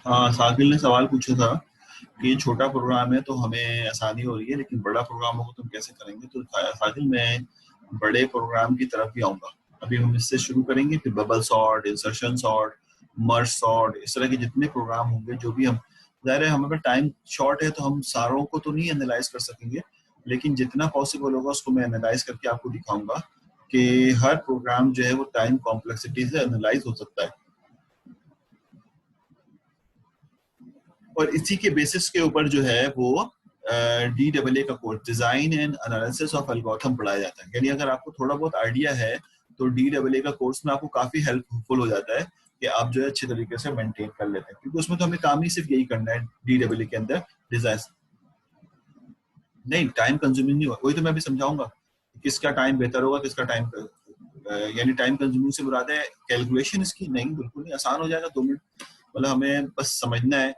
हाँ, साकिल ने सवाल पूछा था कि ये छोटा प्रोग्राम है तो हमें आसानी हो रही है, लेकिन बड़ा प्रोग्राम होगा तो हम कैसे करेंगे। तो साकिल, मैं बड़े प्रोग्राम की तरफ भी आऊंगा। अभी हम इससे शुरू करेंगे, फिर bubble sort, insertion sort, merge sort, इस तरह के जितने प्रोग्राम होंगे, जो भी हम, ज़ाहिर है हमें पर टाइम शॉर्ट है तो हम सारों को तो नहीं एनालाइज कर सकेंगे, लेकिन जितना पॉसिबल होगा उसको मैं एनालाइज करके आपको दिखाऊंगा कि हर प्रोग्राम जो है वो टाइम कॉम्प्लेक्सिटी से एनालाइज हो सकता है। और इसी के बेसिस के ऊपर जो है वो DAA का course, design and analysis of algorithm, पढ़ाया जाता है। यानी अगर आपको थोड़ा बहुत आइडिया है तो DAA का कोर्स में आपको काफी हेल्पफुल हो जाता है कि आप जो है अच्छे तरीके से मेंटेन कर लेते हैं, क्योंकि उसमें तो हमें काम ही सिर्फ यही करना है DAA के अंदर, डिजाइन। नहीं, टाइम कंज्यूमिंग नहीं होगा, वही तो मैं भी समझाऊंगा किसका टाइम बेहतर होगा, किसका टाइम, यानी टाइम कंज्यूमिंग से मुराद है कैलकुलेशन इसकी नहीं, बिल्कुल नहीं, आसान हो जाएगा 2 मिनट। मतलब हमें बस समझना है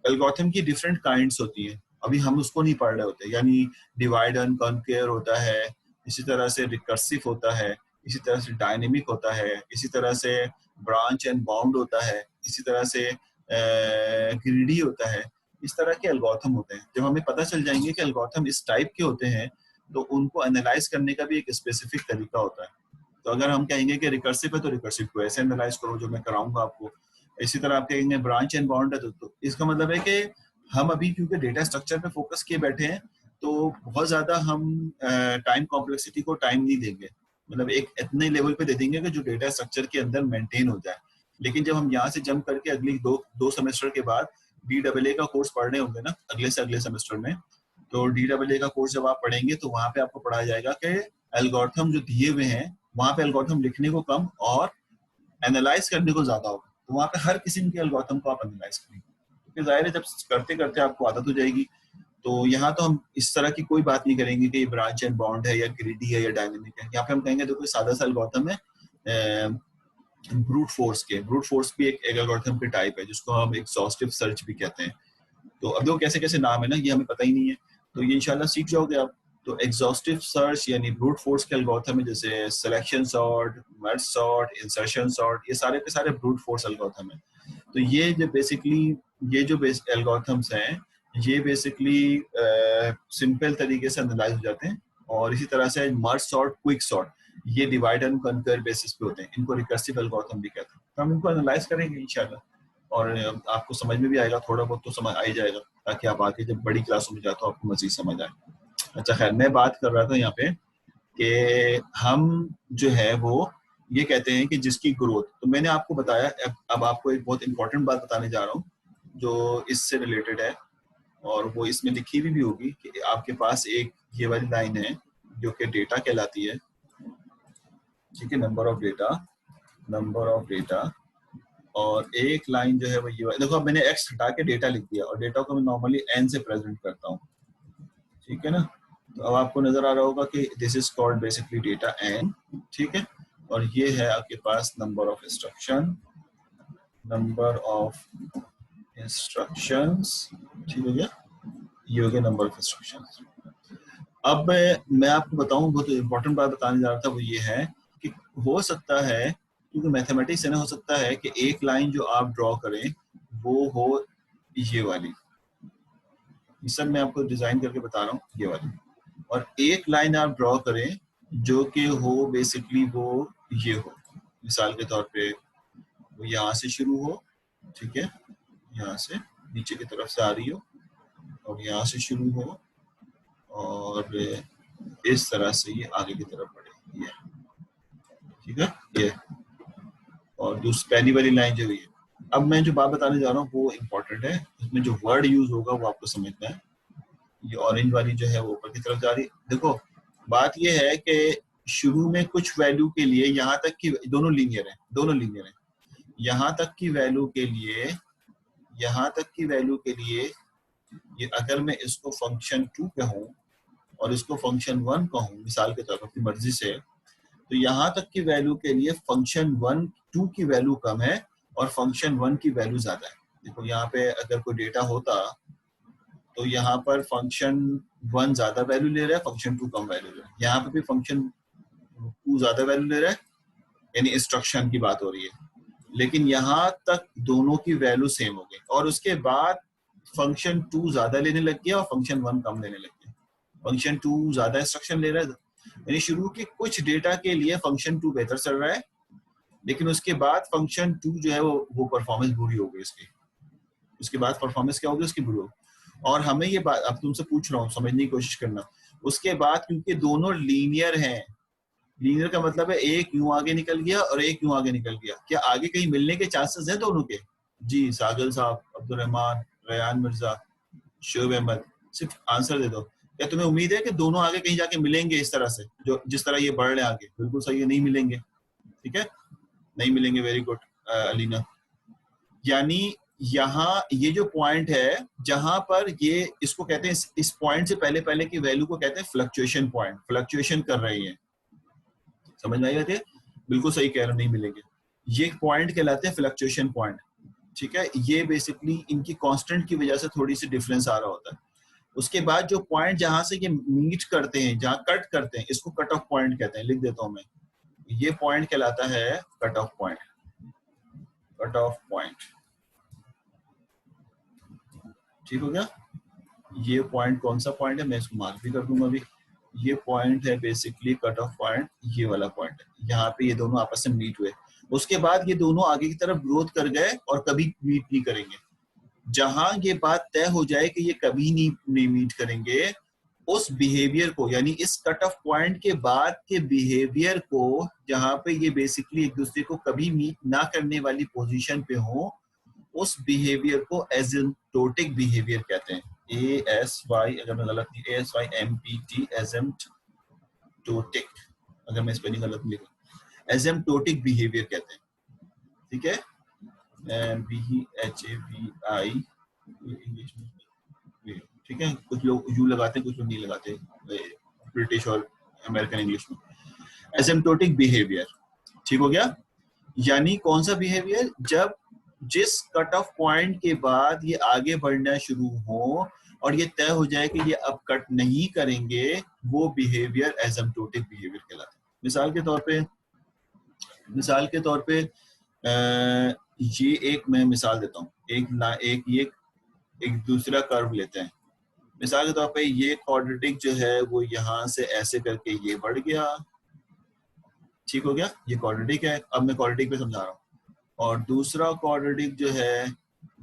एल्गोरिथम की डिफरेंट काइंड्स होती हैं, अभी हम उसको नहीं पढ़ रहे होते। यानी डिवाइड एंड कॉन्केयर होता है, इसी तरह से रिकर्सिव होता है, इसी तरह से डायनेमिक होता है, इसी तरह से ब्रांच एंड बाउंड होता है, इसी तरह से ग्रीडी होता है। इस तरह के एल्गोरिथम होते हैं। जब हमें पता चल जाएंगे कि एल्गोरिथम इस टाइप के होते हैं तो उनको एनालाइज करने का भी एक स्पेसिफिक तरीका होता है। तो अगर हम कहेंगे कि रिकर्सिव है तो रिकर्सिव को ऐसे एनालाइज करो जो मैं कराऊंगा आपको। इसी तरह आप कहेंगे ब्रांच एंड बाउंड है तो इसका मतलब है कि हम अभी क्योंकि डेटा स्ट्रक्चर पे फोकस किए बैठे हैं तो बहुत ज्यादा हम टाइम कॉम्प्लेक्सिटी को टाइम नहीं देंगे। मतलब एक इतने लेवल पे दे देंगे कि जो डेटा स्ट्रक्चर के अंदर मेंटेन हो जाए। लेकिन जब हम यहाँ से जंप करके अगली दो दो सेमेस्टर के बाद DAA का कोर्स पढ़ने होंगे ना, अगले से अगले सेमेस्टर में, तो DAA का कोर्स जब आप पढ़ेंगे तो वहां पे आपको पढ़ाया जाएगा कि एल्गोरिथम जो दिए हुए हैं वहां पे एल्गोरिथम लिखने को कम और एनालाइज करने को ज्यादा होगा। तो वहां पे हर किस्म के एल्गोरिथम को आप एनालाइज करेंगे, क्योंकि जाहिर है जब करते करते आपको आदत हो जाएगी। तो यहाँ तो हम इस तरह की कोई बात नहीं करेंगे कि ये ब्रांच एंड बाउंड है या ग्रिडी है या डायनेमिक है। यहाँ पे हम कहेंगे देखो सादा सा एल्गोरिथम है। ब्रूट फोर्स के, ब्रूट फोर्स भी एक एल्गोरिथम की टाइप है जिसको हम एग्जॉस्टिव सर्च भी कहते हैं। तो अब देखो कैसे कैसे नाम है ना, ये हमें पता ही नहीं है, तो ये इंशाल्लाह सीख जाओगे आप। तो एग्जॉस्टिव सर्च यानी ब्रूट फोर्स के एल्गोरिथम है, जैसे selection sort, merge sort, insertion sort, ये सारे के सारे ब्रूट फोर्स एल्गोरिथम है। तो ये जो बेसिकली ये जो एल्गोरिथम्स हैं ये बेसिकली सिंपल तरीके से एनालाइज हो जाते हैं। और इसी तरह से मर्ज सॉर्ट, क्विक सॉर्ट, ये डिवाइड एंड कन्कर बेसिस पे होते हैं, इनको रिकर्सिव एल्गोरिथम भी कहते हैं। तो हम इनको एनालाइज करेंगे इंशाल्लाह, और आपको समझ में भी आएगा, थोड़ा बहुत तो समझ आ ही जाएगा, ताकि आप आगे जब बड़ी क्लासों में जाते हो आपको मजीद समझ आए। अच्छा खैर, मैं बात कर रहा था यहाँ पे कि हम जो है वो ये कहते हैं कि जिसकी ग्रोथ, तो मैंने आपको बताया, अब आपको एक बहुत इंपॉर्टेंट बात बताने जा रहा हूँ जो इससे रिलेटेड है, और वो इसमें लिखी हुई भी होगी कि आपके पास एक ये वाली लाइन है जो कि डेटा कहलाती है। ठीक है, number of data, number of data, और एक लाइन जो है वो ये, देखो अब मैंने एक्स हटा के डेटा लिख दिया और डेटा को मैं नॉर्मली एन से प्रेजेंट करता हूँ। ठीक है ना, तो अब आपको नजर आ रहा होगा कि this is called basically data N. ठीक है, और ये है आपके पास number of instruction, number of instructions. ठीक हो गया, ये हो गया नंबर ऑफ इंस्ट्रक्शंस। अब मैं आपको बताऊं, बहुत इंपॉर्टेंट बात बताने जा रहा था, वो ये है कि हो सकता है, क्योंकि मैथमेटिक्स है ना, हो सकता है कि एक लाइन जो आप ड्रॉ करें वो हो ये वाली, सब मैं आपको डिजाइन करके बता रहा हूँ, ये वाली, और एक लाइन आप ड्रॉ करें जो कि हो बेसिकली वो ये हो, मिसाल के तौर पे वो यहाँ से शुरू हो, ठीक है, यहाँ से नीचे की तरफ से आ रही हो और यहाँ से शुरू हो और इस तरह से ये आगे की तरफ बढ़े, ये ठीक है, ये, और दूसरी पहली वाली लाइन जो है। अब मैं जो बात बताने जा रहा हूँ वो इम्पोर्टेंट है, उसमें जो वर्ड यूज होगा वो आपको समझना है। ये ऑरेंज वाली जो है वो ऊपर की तरफ जा रही है। देखो बात ये है कि शुरू में कुछ वैल्यू के लिए यहाँ तक की, दोनों लीनियर है, दोनों लीनियर है, यहाँ तक की वैल्यू के लिए, यहाँ तक की वैल्यू के लिए, ये अगर मैं इसको फंक्शन 2 कहूँ और इसको फंक्शन 1 कहूँ मिसाल के तौर पर अपनी मर्जी से, तो यहाँ तक की वैल्यू के लिए फंक्शन 1 2 की वैल्यू कम है और फंक्शन 1 की वैल्यू ज्यादा है। देखो यहाँ पे अगर कोई डेटा होता तो यहाँ पर फंक्शन 1 ज्यादा वैल्यू ले रहा है, फंक्शन 2 कम वैल्यू ले रहा है। यहाँ पे भी फंक्शन 2 ज्यादा वैल्यू ले रहा है, यानी इंस्ट्रक्शन की बात हो रही है, लेकिन यहाँ तक दोनों की वैल्यू सेम हो गई और उसके बाद फंक्शन 2 ज्यादा लेने लग गया और फंक्शन 1 कम लेने लग गया। फंक्शन 2 ज्यादा इंस्ट्रक्शन ले रहा है, यानी शुरू के कुछ डेटा के लिए फंक्शन 2 बेहतर चल रहा है, लेकिन उसके बाद फंक्शन 2 जो है वो परफॉर्मेंस बुरी हो गई इसकी। उसके बाद परफॉर्मेंस क्या होगी उसकी बुरी हो। और हमें ये बात अब तुमसे पूछ रहा हूँ, समझने की कोशिश करना। उसके बाद क्योंकि दोनों लीनियर हैं, लीनियर का मतलब है एक यूं आगे निकल गया और एक यूं आगे निकल गया, क्या आगे कहीं मिलने के चांसेस हैं दोनों के? जी सागल साहब, अब्दुल रहमान, रेयान मिर्जा, शोएब अहमद, सिर्फ आंसर दे दो। क्या तुम्हें उम्मीद है कि दोनों आगे कहीं जाके मिलेंगे इस तरह से, जो जिस तरह ये बढ़ रहे हैं आगे? बिल्कुल सही है, नहीं मिलेंगे। ठीक है, नहीं मिलेंगे। Very good Alina. यानी यहाँ ये जो पॉइंट है जहां पर ये, इसको कहते हैं, इस पॉइंट से पहले पहले की वैल्यू को कहते हैं फ्लक्चुएशन पॉइंट, फ्लक्चुएशन कर रही है। समझ में आई बात है? बिल्कुल सही कह रहे हो, नहीं मिलेंगे। ये पॉइंट कहलाते हैं फ्लक्चुएशन पॉइंट। ठीक है, ये बेसिकली इनकी कांस्टेंट की वजह से थोड़ी सी डिफरेंस आ रहा होता है। उसके बाद जो पॉइंट जहां से ये मीट करते हैं, जहां कट करते हैं, इसको कट ऑफ पॉइंट कहते हैं। लिख देता हूं मैं, ये पॉइंट कहलाता है cut off point. Cut off point, ठीक हो गया? ये पॉइंट कौन सा पॉइंट है, मैं इसको मार्क भी कर दूंगा अभी। ये पॉइंट है बेसिकली कट ऑफ पॉइंट, ये वाला पॉइंट है। यहाँ पे ये दोनों आपस में मीट हुए, उसके बाद ये दोनों आगे की तरफ ग्रोथ कर गए और कभी मीट नहीं करेंगे। जहां ये बात तय हो जाए कि ये कभी नहीं मीट करेंगे, उस बिहेवियर को, यानी इस कट ऑफ पॉइंट के बाद के बिहेवियर को, जहां पे ये बेसिकली एक दूसरे को कभी मीट ना करने वाली पोजीशन पे हो, उस बिहेवियर को एसिम्प्टोटिक बिहेवियर कहते हैं। ASY, अगर मैं गलत नहीं, ASYMPT, एसिम्प्टोटिक, अगर मैं स्पेलिंग गलत नहीं लिखूं, एसिम्प्टोटिक बिहेवियर कहते हैं। ठीक है, BHAVI इंग्लिश में, ठीक है। कुछ लोग यू लगाते हैं, कुछ लोग नहीं लगाते, ब्रिटिश और अमेरिकन इंग्लिश में। एसिम्प्टोटिक बिहेवियर, ठीक हो गया? यानी कौन सा बिहेवियर? जब जिस कट ऑफ पॉइंट के बाद ये आगे बढ़ना शुरू हो और ये तय हो जाए कि ये अब कट नहीं करेंगे, वो बिहेवियर एसिम्प्टोटिक बिहेवियर कहलाता है। मिसाल के तौर पे ये एक मैं मिसाल देता हूँ, एक दूसरा कर्व लेते हैं। मिसाल के तौर पे ये क्वाड्रेटिक जो है वो यहाँ से ऐसे करके ये बढ़ गया, ठीक हो गया? ये क्वाड्रेटिक है। अब मैं क्वाड्रेटिक पे समझा रहा हूँ। और दूसरा क्वाड्रेटिक जो है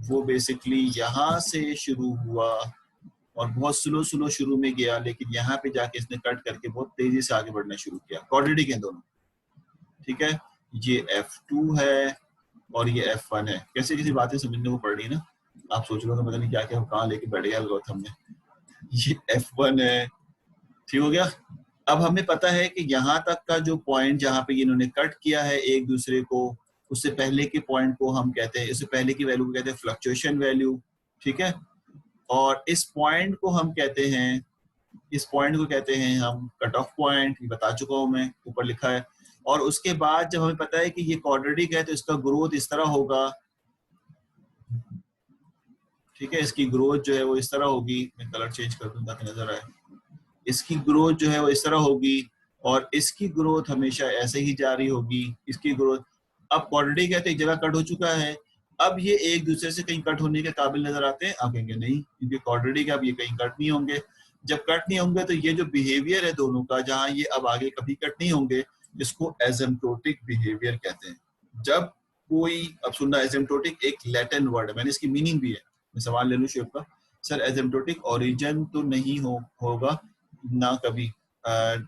वो बेसिकली यहाँ से शुरू हुआ और बहुत स्लो शुरू में गया, लेकिन यहाँ पे जाके इसने कट करके बहुत तेजी से आगे बढ़ना शुरू किया। क्वाड्रेटिक है दोनों, ठीक है? ये F2 है और ये F1 है। कैसे किसी बातें समझने को पड़ रही है ना? आप सोच रहे हो पता नहीं क्या क्या कहाँ लेके बैठ गया गौतम ने। ये F1 है, ठीक हो गया? अब हमें पता है कि यहाँ तक का जो पॉइंट जहाँ पे इन्होंने कट किया है एक दूसरे को, उससे पहले के पॉइंट को हम कहते हैं, इससे पहले की वैल्यू को कहते हैं फ्लक्चुएशन वैल्यू, ठीक है? और इस पॉइंट को हम कहते हैं, इस पॉइंट को कहते हैं हम कट ऑफ पॉइंट। ये बता चुका हूं मैं, ऊपर लिखा है। और उसके बाद जब हमें पता है कि ये क्वाड्रेटिक है तो इसका ग्रोथ इस तरह होगा, ठीक है? इसकी ग्रोथ जो है वो इस तरह होगी। मैं कलर चेंज कर दूं ताकि नजर आए। इसकी ग्रोथ जो है वो इस तरह होगी और इसकी ग्रोथ हमेशा ऐसे ही जारी होगी। इसकी ग्रोथ, अब क्वाड्रेटिक है तो एक जगह कट हो चुका है, अब ये एक दूसरे से कहीं कट होने के काबिल नजर आते हैं? आप कहेंगे नहीं, क्योंकि क्वाड्रेटिक है, अब ये कहीं कट नहीं होंगे। जब कट नहीं होंगे तो ये जो बिहेवियर है दोनों का, जहां ये अब आगे कभी कट नहीं होंगे, इसको एसिम्प्टोटिक बिहेवियर कहते हैं। जब कोई, अब सुनना, एसिम्प्टोटिक एक लैटिन वर्ड है, मैंने इसकी मीनिंग भी है। मैं सवाल ले लूं शेफ का, सर एसिम्प्टोटिक ओरिजिन तो नहीं होगा ना कभी।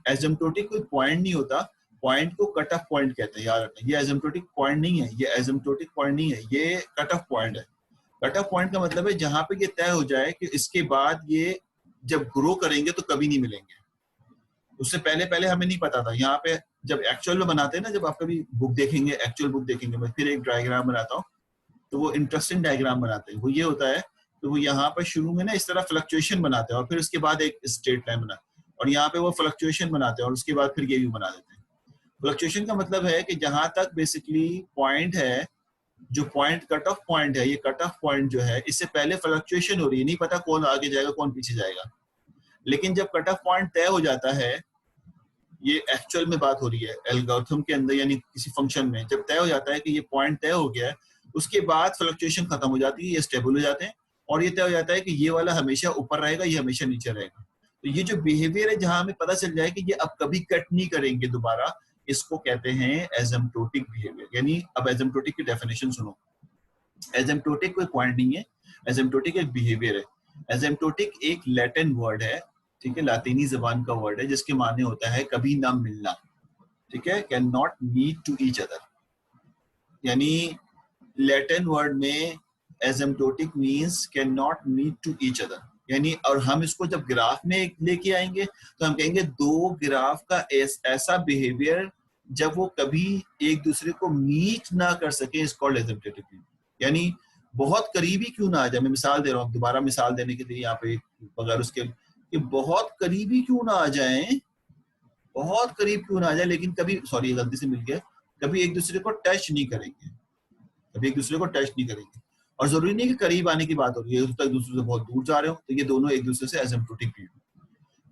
एसिम्प्टोटिक कोई पॉइंट नहीं होता, पॉइंट को कट ऑफ पॉइंट कहते हैं, याद रखना। ये एसिम्प्टोटिक पॉइंट नहीं है, ये एसिम्प्टोटिक पॉइंट नहीं है, ये कट ऑफ पॉइंट है। कट ऑफ पॉइंट का मतलब है जहां पे ये तय हो जाए कि इसके बाद ये जब ग्रो करेंगे तो कभी नहीं मिलेंगे। उससे पहले पहले हमें नहीं पता था। यहाँ पे जब एक्चुअल में बनाते हैं ना, जब आप कभी बुक देखेंगे, एक्चुअल बुक देखेंगे, मैं फिर एक डायग्राम बनाता हूँ, तो वो इंटरेस्टिंग डायग्राम बनाते हैं। वो ये होता है, तो वो यहाँ पर शुरू में ना इस तरह फ्लक्चुएशन बनाते हैं और फिर उसके बाद एक स्ट्रेट लाइन बना, और यहाँ पे वो फ्लक्चुएशन बनाते हैं और उसके बाद फिर ये भी बना देते हैं। फ्लक्चुएशन का मतलब है कि जहां तक बेसिकली पॉइंट है, जो पॉइंट कट ऑफ पॉइंट है, ये कट ऑफ पॉइंट जो है, इससे पहले फ्लक्चुएशन हो रही है, नहीं पता कौन आगे जाएगा कौन पीछे जाएगा। लेकिन जब कट ऑफ पॉइंट तय हो जाता है, ये एक्चुअल में बात हो रही है एल्गोरिथम के अंदर, यानी किसी फंक्शन में जब तय हो जाता है कि ये पॉइंट तय हो गया है, उसके बाद फ्लक्चुएशन खत्म हो जाती है, ये स्टेबल हो जाते हैं, और ये तय हो जाता है कि ये वाला हमेशा ऊपर रहेगा, ये हमेशा नीचे रहेगा। तो ये जो बिहेवियर है जहां हमें पता चल जाए कि ये अब कभी कट नहीं करेंगे दोबारा, इसको कहते हैं एसिम्प्टोटिक बिहेवियर। यानी अब एसिम्प्टोटिक की डेफिनेशन सुनो। एसिम्प्टोटिक कोई पॉइंट नहीं है, एसिम्प्टोटिक एक बिहेवियर है। एसिम्प्टोटिक एक लैटिन वर्ड है, ठीक है, लातीनी जबान का वर्ड है, जिसके माने होता है कभी ना मिलना, ठीक है, can not meet to each other. यानी लैटिन वर्ड में asymptotic means can not meet to each other, यानी और हम इसको जब ग्राफ में लेके आएंगे तो हम कहेंगे दो ग्राफ का ऐसा बिहेवियर जब वो कभी एक दूसरे को मीट ना कर सके, इज कॉल्ड एसिम्प्टोटिक। यानी बहुत करीबी क्यों ना आ जाए, मैं मिसाल दे रहा हूँ, दोबारा मिसाल देने के लिए यहाँ पे बगैर उसके कि बहुत करीबी क्यों ना आ जाए, बहुत करीब क्यों ना आ जाए, लेकिन कभी, सॉरी गलती से मिल गया, कभी एक दूसरे को टच नहीं करेंगे, कभी एक दूसरे को टच नहीं करेंगे। और जरूरी नहीं कि करीब आने की बात हो रही है, एक दूसरे से बहुत दूर जा रहे हो, तो ये दोनों एक दूसरे से एसिम्प्टोटिक भी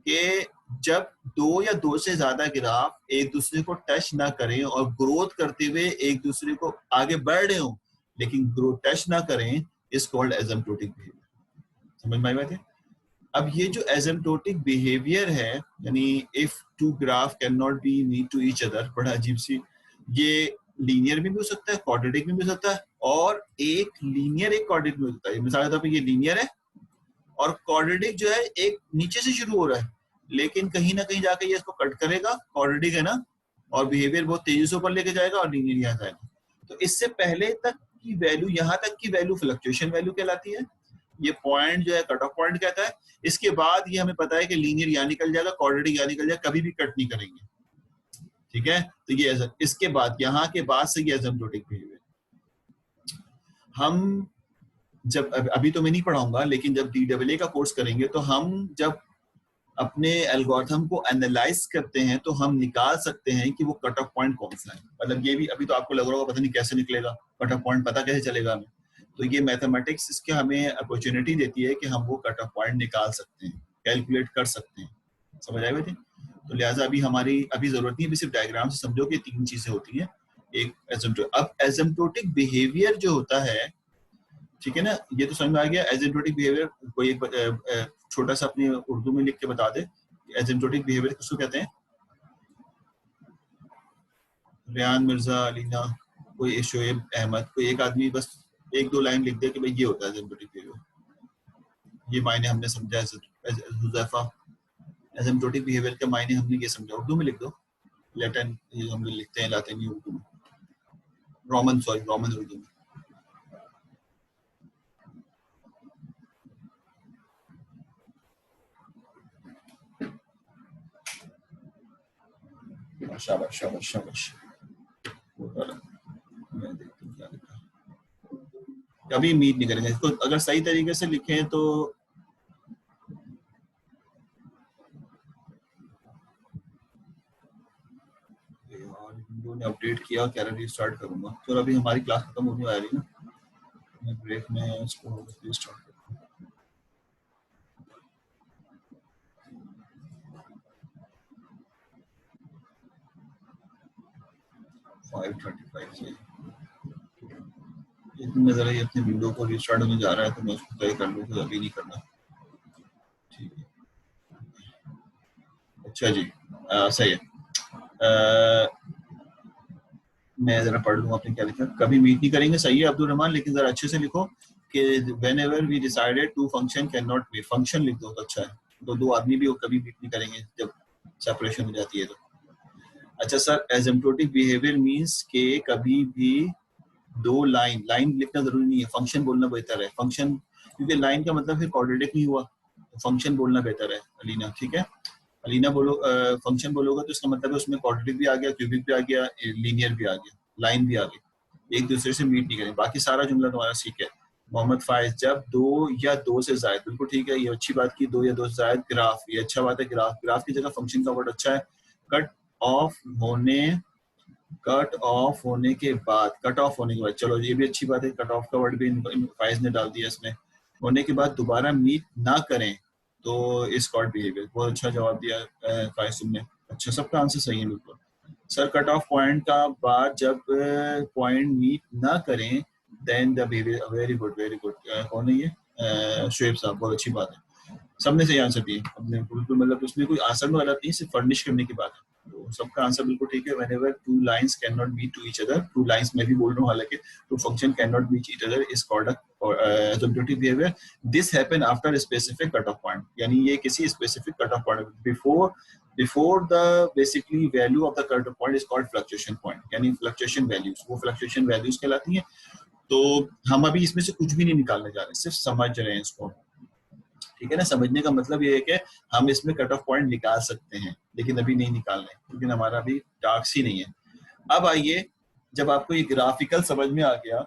कि जब दो या दो से ज्यादा ग्राफ एक दूसरे को टच ना करें और ग्रोथ करते हुए एक दूसरे को आगे बढ़ रहे हो लेकिन ग्रोथ टच ना करें, इज कॉल्ड एसिम्प्टोटिक बिहेवियर। समझ में आई बात है? अब ये जो एसिम्प्टोटिक बिहेवियर है, यानी if two graph can not be meet to each other, बड़ा अजीब सी, ये लीनियर भी हो सकता है, क्वाड्रेटिक भी हो सकता है, और एक लीनियर एक क्वाड्रेटिक भी हो सकता है। मिसाल के तौर पर ये लीनियर है और क्वाड्रेटिक जो है एक नीचे से शुरू हो रहा है, लेकिन कहीं ना कहीं जाके ये इसको कट करेगा, क्वाड्रेटिक है ना, और बिहेवियर बहुत तेजी से ऊपर लेके जाएगा और लीनियर यहाँ जाएगा। तो इससे पहले तक की वैल्यू, यहाँ तक की वैल्यू फ्लक्चुएशन वैल्यू कहलाती है, ये पॉइंट जो है कट ऑफ पॉइंट कहता है। इसके बाद ये हमें पता है कि लीनियर यहाँ निकल जाएगा, क्वाड्रेटिक यहाँ निकल जाएगा, कभी भी कट नहीं करेंगे, ठीक है। तो ये इसके बाद, यहाँ के बाद से ये एसिम्प्टोटिक बिहेवियर। हम जब अभी तो मैं नहीं पढ़ाऊंगा, लेकिन जब DAA का कोर्स करेंगे तो हम जब अपने एल्गोरिथम को एनालाइज करते हैं तो हम निकाल सकते हैं कि वो कट ऑफ पॉइंट कौन सा है। मतलब ये भी अभी तो आपको लग रहा होगा पता नहीं कैसे निकलेगा कट ऑफ पॉइंट, पता कैसे चलेगा हमें। तो ये मैथमेटिक्स इसके हमें अपॉर्चुनिटी देती है कि हम वो कट ऑफ पॉइंट निकाल सकते हैं, कैलकुलेट कर सकते हैं। समझ आए बेटे? तो लिहाजा अभी हमारी अभी जरूरत नहीं है, सिर्फ डायग्राम से समझो कि तीन चीजें होती हैं। एक एसिम्प्टोटिक, अब एसिम्प्टोटिक बिहेवियर जो होता है, ठीक है ना, ये तो समझ में आ गया। एसिम्प्टोटिक बिहेवियर कोई एक छोटा सा अपनी उर्दू में लिख के बता दे, एसिम्प्टोटिक बिहेवियर किसको कहते हैं? रियान मिर्जा, अलीना, कोई शोएब अहमद, कोई एक आदमी बस एक दो लाइन लिख दे कि भाई ये होता है एसिम्प्टोटिक बिहेवियर। ये मायने हमने समझा है। हुज़ैफा, एसिम्प्टोटिक बिहेवियर के मायने हमने ये समझा, उर्दू में लिख दो, लैटिन हम लोग लिखते हैं लातिनी उर्दू में, रोमन उर्दू में। शाबाश शाबाश शाबाश। मैं देखता हूँ क्या लिखा, कभी उम्मीद नहीं करेंगे इसको, अगर सही तरीके से लिखें तो विंडो ने अपडेट किया, कह रहा रीस्टार्ट करूंगा। तो अभी हमारी क्लास खत्म होने वाली है ना, मैं ब्रेक में इसको रीस्टार्ट करूंगा। 5:35 से मैं जरा ये अपने विंडो को रीस्टार्ट होने जा रहा है, तो मैं उसको तय कर लूँ, तो अभी नहीं करना, ठीक है। अच्छा जी, सही है। मैं जरा पढ़ लूँ आपने क्या लिखा। कभी मीट नहीं करेंगे, सही है अब्दुल रहमान, लेकिन जरा अच्छे से लिखो कि whenever we decided two function cannot meet, function लिख दो तो अच्छा है, तो दो आदमी भी कभी मीट नहीं करेंगे जब सेपरेशन हो जाती है तो। अच्छा सर, एसिम्प्टोटिक बिहेवियर मींस के कभी भी दो लाइन लिखना जरूरी नहीं है, फंक्शन बोलना बेहतर है। फंक्शन, क्योंकि लाइन का मतलब फिर क्वाड्रेटिक नहीं हुआ, तो फंक्शन बोलना बेहतर है। अलीना, ठीक है, अलीना बोलो, फंक्शन बोलोगे तो इसका मतलब है उसमें क्वाड्रेटिक भी आ गया, क्यूबिक भी आ गया, लीनियर भी आ गया, लाइन भी आ गई, एक दूसरे से मीट नहीं करें। बाकी सारा जुमला तुम्हारा ठीक है। मोहम्मद फाइज, जब दो या दो से जायद, बिल्कुल ठीक है, ये अच्छी बात की, दो या दो से जायद ग्राफ, ये अच्छा बात है। ग्राफ की जगह फंक्शन का वर्ड अच्छा है। कट ऑफ होने के बाद, चलो ये भी अच्छी बात है, कट ऑफ का वर्ड भी फाइज ने डाल दिया इसमें। होने के बाद दोबारा मीट ना करें तो इस कॉल्ड बिहेवियर। बहुत अच्छा जवाब दिया फाइज तुमने। अच्छा, सबका आंसर सही है बिल्कुल सर। कट ऑफ पॉइंट का बाद जब पॉइंट मीट ना करें then the behaviour, very good very good. कौन है ये? शुएब साहब, बहुत अच्छी बात है। सबने सही आंसर दिए, हमने बिल्कुल, मतलब उसमें कोई आंसर में गलत नहीं, सिर्फ फर्निश करने की बात है। तो सबका आंसर बिल्कुल ठीक है। Whenever two lines can not meet to each other, two lines मैं भी बोल रहा हूँ हालांकि, two function can not meet each other is called asymptotic behaviour. This happen after specific cut off point, यानी ये किसी specific cut off point before the basically value of the cut off point is called fluctuation point, यानी fluctuation values, वो fluctuation values कहलाती हैं। तो हम अभी इसमें से कुछ भी नहीं निकालने जा रहे, सिर्फ समझ रहे हैं इसको, ठीक है ना। समझने का मतलब ये है कि हम इसमें कट ऑफ पॉइंट निकाल सकते हैं, लेकिन अभी नहीं निकाल रहे, क्योंकि हमारा अभी टास्क ही नहीं है। अब आइए, जब आपको ये ग्राफिकल समझ में आ गया,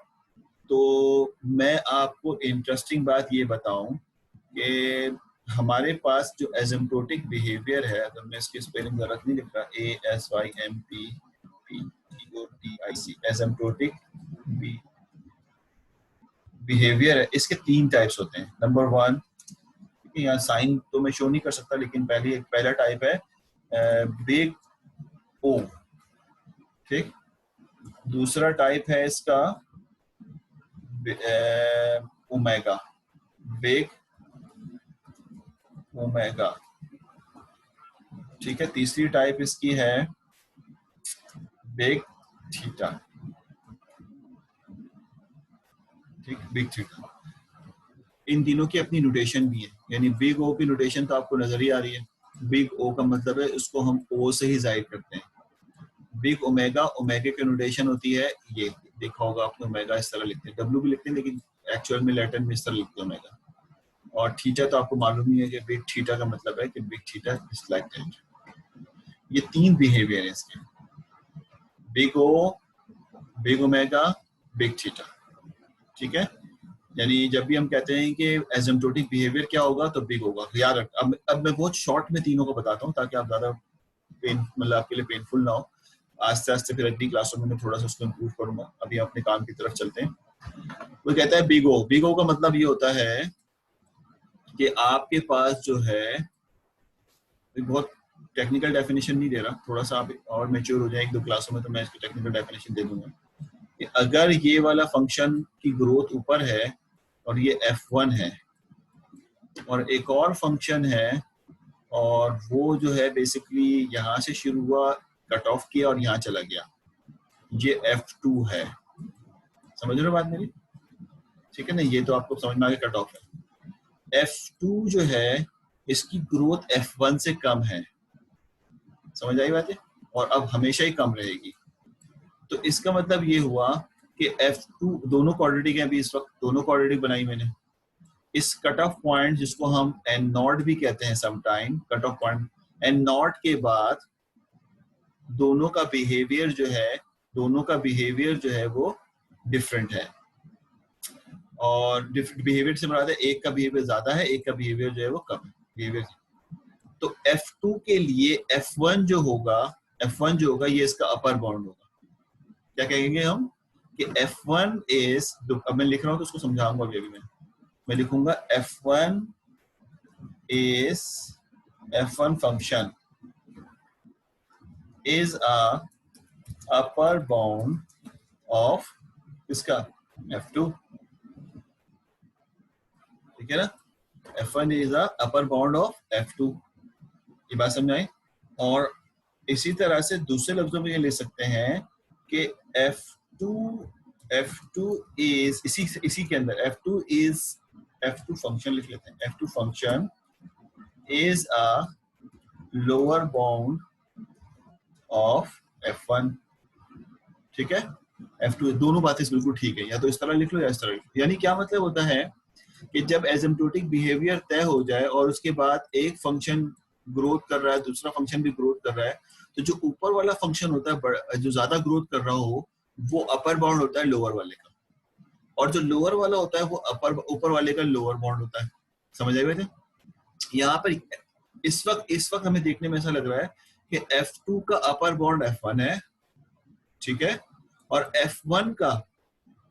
तो मैं आपको इंटरेस्टिंग बात ये बताऊं कि हमारे पास जो एसिम्प्टोटिक बिहेवियर है, अगर मैं इसकी स्पेलिंग गलत नहीं लिख रहा, ASYMPTOTIC, एसिम्प्टोटिक बिहेवियर है, इसके 3 टाइप्स होते हैं। नंबर 1, यहाँ साइन तो मैं शो नहीं कर सकता, लेकिन पहला टाइप है बिग ओ, ठीक। दूसरा टाइप है इसका ओमेगा, बिग ओमेगा, ठीक है। तीसरी टाइप इसकी है बिग थीटा, ठीक, बिग थीटा। इन तीनों की अपनी नोटेशन भी है, यानी बिग ओ की नोटेशन तो आपको नजर ही आ रही है। बिग ओ का मतलब है उसको हम ओ से ही जाहिर करते हैं। बिग ओमेगा, ओमेगा की नोटेशन होती है ये, देखा होगा आपने, ओमेगा इस तरह लिखते हैं, डब्ल्यू भी लिखते हैं, लेकिन एक्चुअल में लैटिन में इस तरह लिखते हैं ओमेगा। और थीटा तो आपको मालूम ही है कि बिग थीटा का मतलब है कि big theta is like that. ये 3 बिहेवियर है इसके, big O, big omega, big theta, ठीक है। यानी जब भी हम कहते हैं कि एसिम्प्टोटिक बिहेवियर क्या होगा, तो बिग होगा, याद रख। अब मैं बहुत शॉर्ट में तीनों को बताता हूँ, ताकि आप ज्यादा मतलब आपके लिए पेनफुल ना हो। आस्ते आस्ते फिर अगली क्लासों में मैं थोड़ा सा उसको इम्प्रूव करूंगा। अभी अपने काम की तरफ चलते हैं। वो कहता है बिग ओ, बिग ओ का मतलब ये होता है कि आपके पास जो है, बहुत टेक्निकल डेफिनेशन नहीं दे रहा, थोड़ा सा आप और मेच्योर हो जाए 1-2 क्लासों में, तो मैं इसकी टेक्निकल डेफिनेशन दे दूंगा कि अगर ये वाला फंक्शन की ग्रोथ ऊपर है और ये f1 है, और एक और फंक्शन है और वो जो है बेसिकली यहाँ से शुरू हुआ, कट ऑफ किया और यहाँ चला गया, ये f2 है। समझ रहे हो बात मेरी? ठीक है ना, ये तो आपको समझ में आ गया, कट ऑफ है। f2 जो है इसकी ग्रोथ f1 से कम है, समझ आई बात है, और अब हमेशा ही कम रहेगी। तो इसका मतलब ये हुआ कि f2 दोनों क्वाड्रेटिक है, अभी इस वक्त दोनों क्वाड्रेटिक बनाई मैंने। इस कट ऑफ पॉइंट जिसको हम एन नॉट भी कहते हैं sometime, cut off point N naught के बाद दोनों का बिहेवियर जो है वो डिफरेंट है। और डिफरेंट बिहेवियर से मुराद है एक का बिहेवियर ज्यादा है, एक का बिहेवियर जो है वो कम है बिहेवियर। तो f2 के लिए f1 जो होगा ये इसका अपर बाउंड होगा। क्या कहेंगे हम कि f1 इज, अब मैं लिख रहा हूं तो उसको समझाऊंगा अभी मैं लिखूंगा f1 is f1 function is a upper bound of इसका f2, ठीक है ना। f1 is a upper bound of f2, ये बात समझ आई। और इसी तरह से दूसरे लफ्जों में ये ले सकते हैं कि f2 is इसी के अंदर f2 फंक्शन लिख लेते हैं, f2 function is a lower bound of f1, ठीक है। f2, दोनों बातें बिल्कुल ठीक है, या तो इस तरह लिख लो या इस तरह लिख लो। यानी क्या मतलब होता है कि जब एसिम्प्टोटिक बिहेवियर तय हो जाए और उसके बाद एक फंक्शन ग्रोथ कर रहा है, दूसरा फंक्शन भी ग्रोथ कर रहा है, तो जो ऊपर वाला फंक्शन होता है जो ज्यादा ग्रोथ कर रहा हो, वो अपर बाउंड होता है लोअर वाले का, और जो लोअर वाला होता है वो ऊपर वाले का लोअर बाउंड होता है। समझ आए बेटे? यहाँ पर इस वक्त हमें देखने में ऐसा लग रहा है कि f2 का अपर बाउंड f1 है, ठीक है, और f1 का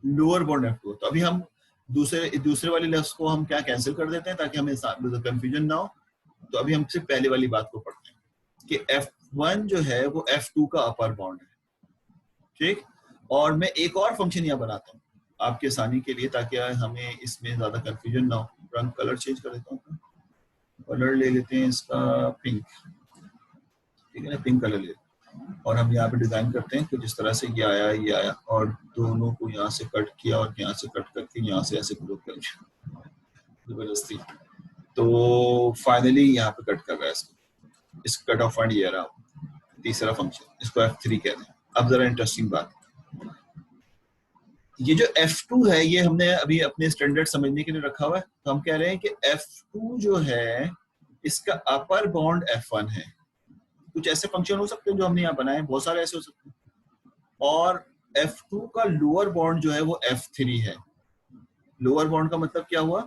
लोअर बाउंड f2। तो अभी हम दूसरे वाले लफ्ज को हम क्या कैंसिल कर देते हैं ताकि हमें कंफ्यूजन ना हो। तो अभी हम सिर्फ पहले वाली बात को पढ़ते हैं कि F1 जो है वो F2 का अपर बॉन्ड है, ठीक। और मैं एक और फंक्शन यहाँ बनाता हूँ आपके आसानी के लिए, ताकि हमें इसमें ज्यादा कंफ्यूजन ना हो। रंग कलर चेंज कर देता हूँ, कलर ले लेते हैं इसका पिंक, ठीक है ना, पिंक कलर ले, और हम यहाँ पे डिजाइन करते हैं कि जिस तरह से ये आया और दोनों को यहाँ से कट किया और यहाँ से कट करके यहाँ से ऐसे ग्रुप कर दिया जबरदस्ती, तो फाइनली यहाँ पे कट कर रहा है इसको। इस कट ऑफ पॉइंट ये रहा, तीसरा फंक्शन, इसको F3 कहते हैं। अब जरा इंटरेस्टिंग बात, ये जो F2 है ये हमने अभी अपने स्टैंडर्ड समझने के लिए रखा हुआ है, तो हम कह रहे हैं कि F2 जो है इसका अपर बॉन्ड F1 है। कुछ ऐसे फंक्शन हो सकते हैं जो हमने यहाँ बनाए, बहुत सारे ऐसे हो सकते हैं। और F2 का लोअर बॉन्ड जो है वो F3 है। लोअर बॉन्ड का मतलब क्या हुआ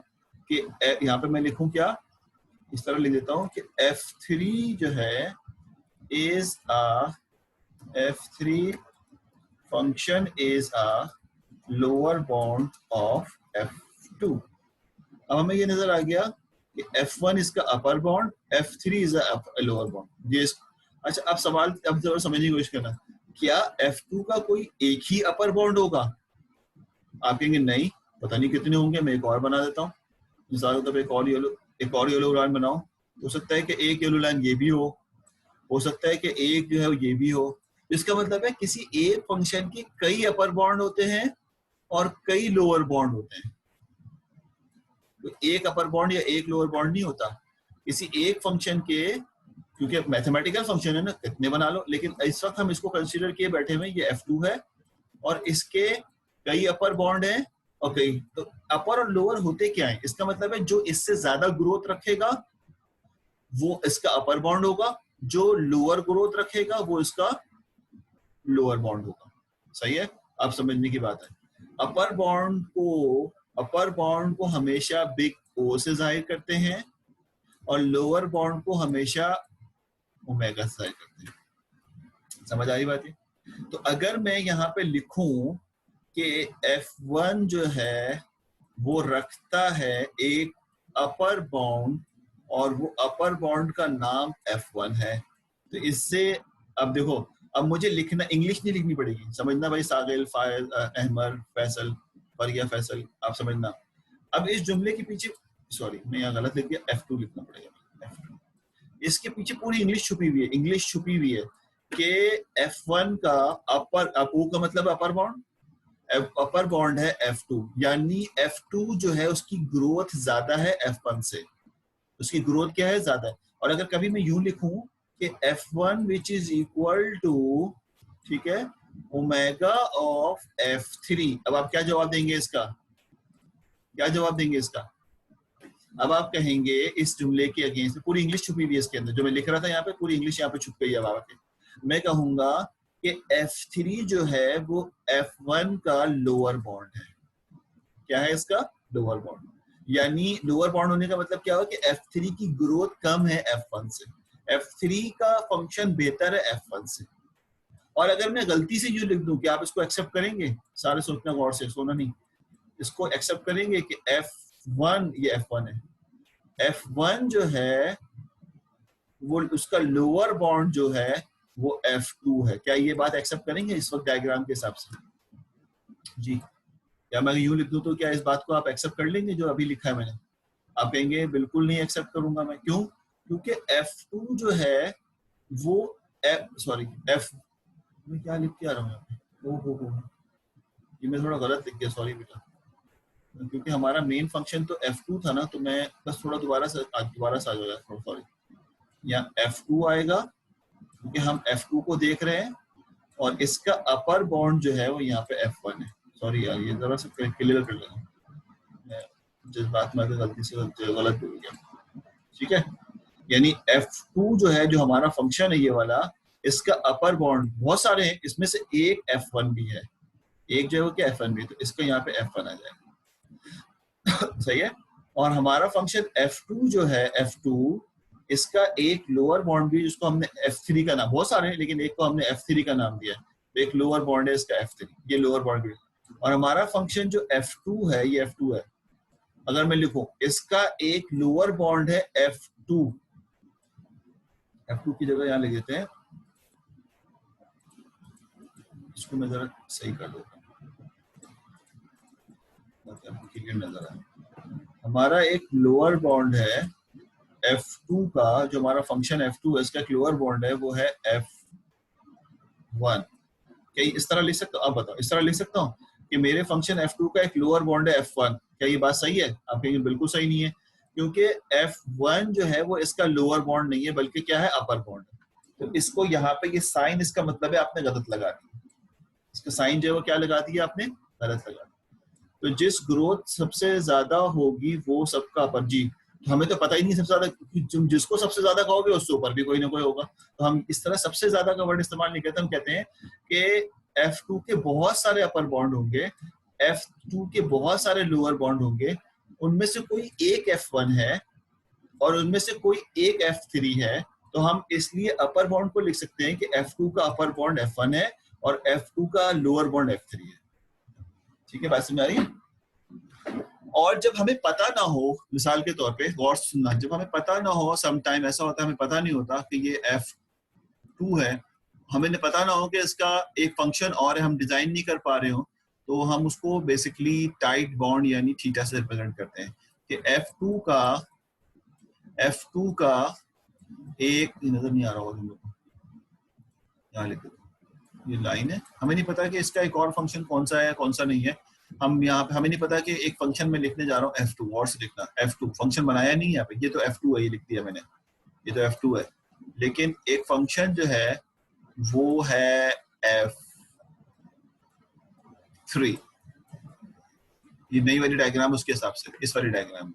कि यहाँ पे मैं लिखूं क्या, इस तरह लिख देता हूं कि F3 जो है is a F3 function is a lower bond of F2। अब हमें ये नजर आ गया कि F1 इसका upper bound, F3 is a lower bound. ये अच्छा, अब सवाल अब जरा समझने की कोशिश करना, क्या F2 का कोई एक ही अपर बॉन्ड होगा? आप कहेंगे नहीं, पता नहीं कितने होंगे, मैं एक और बना देता हूँ। मिसाल के तौर पर एक और येलो लाइन बनाओ, हो सकता है कि एक येलो लाइन ये भी हो सकता है कि एक जो है ये भी हो। इसका मतलब है किसी एक फंक्शन की कई अपर बॉन्ड होते हैं और कई लोअर बॉन्ड होते हैं। तो एक अपर बॉन्ड या एक लोअर बॉन्ड नहीं होता किसी एक फंक्शन के, क्योंकि मैथमेटिकल फंक्शन है ना, कितने बना लो, लेकिन इस वक्त हम इसको कंसीडर किए बैठे हुए, ये F2 है और इसके कई अपर बॉन्ड हैं और कई, तो अपर और लोअर होते क्या है? इसका मतलब है जो इससे ज्यादा ग्रोथ रखेगा वो इसका अपर बॉन्ड होगा, जो लोअर ग्रोथ रखेगा वो इसका लोअर बॉन्ड होगा। सही है, आप समझने की बात है। अपर बॉन्ड को हमेशा बिग O से जाहिर करते हैं और लोअर बॉन्ड को हमेशा ओमेगा से जाहिर करते हैं। समझ आई बात है? तो अगर मैं यहाँ पे लिखूं कि F1 जो है वो रखता है एक अपर बॉन्ड और वो अपर बॉन्ड का नाम F1 है, तो इससे अब देखो, अब मुझे लिखना, इंग्लिश नहीं लिखनी पड़ेगी, समझना भाई, सागिल, फायज, अहमर, फैसल, फरिया, फैसल, आप समझना। अब इस जुमले के पीछे, सॉरी मैं यहाँ गलत लिख दिया, F2 लिखना पड़ेगा, F2। इसके पीछे पूरी इंग्लिश छुपी हुई है कि F1 का अपर, O का मतलब अपर बॉन्ड, अपर बॉन्ड है F2, यानी F2 जो है उसकी ग्रोथ ज्यादा है F1 से, उसकी ग्रोथ क्या है, ज्यादा है। और अगर कभी मैं यूं लिखूं कि F1 which is equal to, ठीक है, ओमेगा ऑफ F3, अब आप क्या जवाब देंगे इसका? अब आप कहेंगे इस जुमले के अगेंस्ट, पूरी इंग्लिश छुपी हुई है इसके अंदर, जो मैं लिख रहा था यहाँ पे पूरी इंग्लिश यहाँ पे छुप गई है बाबा के। मैं कहूंगा कि F3 जो है वो F1 का लोअर बॉन्ड है। क्या है इसका? Lower bond. यानी लोअर बॉन्ड होने का मतलब क्या हो कि F3 की ग्रोथ कम है F1 से, F3 का फंक्शन बेहतर है F1 से। और अगर मैं गलती से यूं लिख दूं, कि आप इसको एक्सेप्ट करेंगे? सारे सोचना गौर से, सोना नहीं, इसको एक्सेप्ट करेंगे कि F1, ये F1 है, F1 जो है वो उसका लोअर बॉन्ड जो है वो F2 है। क्या ये बात एक्सेप्ट करेंगे इस वक्त डायग्राम के हिसाब से? जी, या मैं यूं लिख दूं तो क्या इस बात को आप एक्सेप्ट कर लेंगे जो अभी लिखा है मैंने? आप कहेंगे बिल्कुल नहीं एक्सेप्ट करूंगा मैं। क्यों? क्योंकि F2 जो है वो F मैं क्या लिख के आ रहा हूँ यहाँ पे, ये मैं थोड़ा गलत लिख गया, सॉरी बेटा, क्योंकि हमारा मेन फंक्शन तो F2 था ना, तो मैं बस थोड़ा दोबारा से आ जाएगा, थोड़ा सॉरी, यहाँ F2 आएगा क्योंकि हम F2 को देख रहे हैं और इसका अपर बॉन्ड जो है वो यहाँ पे F1 है। सॉरी यार, ये जरा सा क्लियर कर लेना, मैं जिस बात में गलती से गलत बोल गया, ठीक है। यानी F2 जो है, जो हमारा फंक्शन है ये वाला, इसका अपर बॉन्ड बहुत सारे हैं, इसमें से एक F1 भी है, एक जो है कि F1 भी, तो इसका यहाँ पे F1 आ जाएगा सही है। और हमारा फंक्शन F2 जो है, F2 इसका एक लोअर बॉन्ड भी, जिसको हमने F3 का नाम, बहुत सारे हैं लेकिन एक को हमने F3 का नाम दिया है, तो एक लोअर बॉन्ड है इसका F3, ये लोअर बॉन्ड भी। और हमारा फंक्शन जो F2 है, ये F2 है, अगर मैं लिखूं इसका एक लोअर बॉन्ड है F2 की जगह यहाँ लिख देते हैं इसको मैं जरा सही कर दूंगा क्लियर नजर आए। हमारा एक लोअर बाउंड है F2 का, जो हमारा फंक्शन F2 है, इसका एक लोअर बाउंड है, वो है F1। क्या इस तरह लिख सकता हूँ? अब बताओ, इस तरह लिख सकता हूँ कि मेरे फंक्शन F2 का एक लोअर बाउंड है F1। क्या ये बात सही है? आप कहेंगे बिल्कुल सही नहीं है, क्योंकि F1 जो है वो इसका लोअर बाउंड नहीं है, बल्कि क्या है, अपर बाउंड है। तो इसको यहाँ पे ये साइन, इसका मतलब है आपने गलत लगा दी, इसका साइन जो है वो क्या लगा दिया आपने, गलत लगा दिया। तो जिस ग्रोथ सबसे ज्यादा होगी वो सबका अपर, जी तो हमें तो पता ही नहीं सबसे ज्यादा, तुम जिसको सबसे ज्यादा कहोगे उससे ऊपर भी कोई ना कोई होगा। तो हम इस तरह सबसे ज्यादा का वर्ड इस्तेमाल नहीं करते, हम कहते हैं कि F2 के बहुत सारे अपर बॉन्ड होंगे, F2 के बहुत सारे लोअर बॉन्ड होंगे, उनमें से कोई एक F1 है और उनमें से कोई एक F3 है। तो हम इसलिए अपर बॉन्ड को लिख सकते हैं कि F2 का अपर बॉन्ड F1 है और F2 का लोअर बॉन्ड F3 है। ठीक है, बात समझ आ रही है? और जब हमें पता ना हो, मिसाल के तौर पे गौर सुनना, जब हमें पता ना हो, सम टाइम ऐसा होता है हमें पता नहीं होता कि ये F2 है, हमें पता ना हो कि इसका एक फंक्शन और है, हम डिजाइन नहीं कर पा रहे हो, तो हम उसको बेसिकली टाइट बॉन्ड यानी थीटा से रिप्रेजेंट करते हैं कि F2 का एक, नजर नहीं आ रहा होगा तुम लोग को, यहाँ लिख दो, ये लाइन है, हमें नहीं पता कि इसका एक और फंक्शन कौन सा है कौन सा नहीं है। हम यहाँ पे हमें नहीं पता कि एक फंक्शन में लिखने जा रहा हूँ F2, और से लिखना F2 फंक्शन बनाया नहीं है यहाँ पे, ये तो F2 है, ये लिख दिया मैंने, ये तो F2 है, लेकिन एक फंक्शन जो है वो है F3। ये नई वाली डायग्राम उसके हिसाब से, इस वाली डायग्राम में,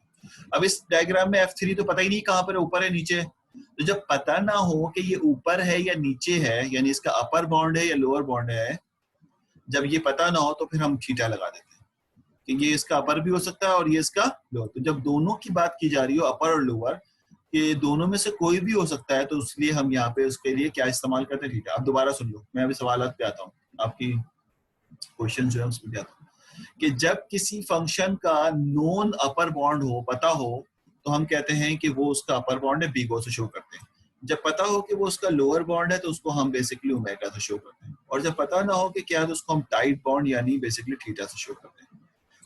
अब इस डायग्राम में F3 तो पता ही नहीं कहाँ पर है, ऊपर है नीचे। तो जब पता ना हो कि ये ऊपर है या नीचे है, यानी इसका अपर बॉन्ड है या लोअर बॉन्ड है, जब ये पता ना हो तो फिर हम थीटा लगा देते हैं कि ये इसका अपर भी हो सकता है और ये इसका लोअर। तो जब दोनों की बात की जा रही हो, अपर और लोअर, कि दोनों में से कोई भी हो सकता है, तो इसलिए हम यहाँ पे उसके लिए क्या इस्तेमाल करते हैं, थीटा। आप दोबारा सुन लो, मैं अभी सवालात पे आता हूँ, आपकी क्वेश्चन जो है उसमें भी आता हूँ कि जब किसी फंक्शन का नॉन अपर बॉन्ड हो, पता हो, तो हम कहते हैं कि वो उसका अपर बॉन्ड है, बी को से शो करते हैं। जब पता हो कि वो उसका लोअर बॉन्ड है तो उसको हम बेसिकली ओमेगा से शो करते हैं, और जब पता ना हो कि क्या है तो उसको हम टाइट बॉन्ड यानी बेसिकली थीटा से शो करते हैं।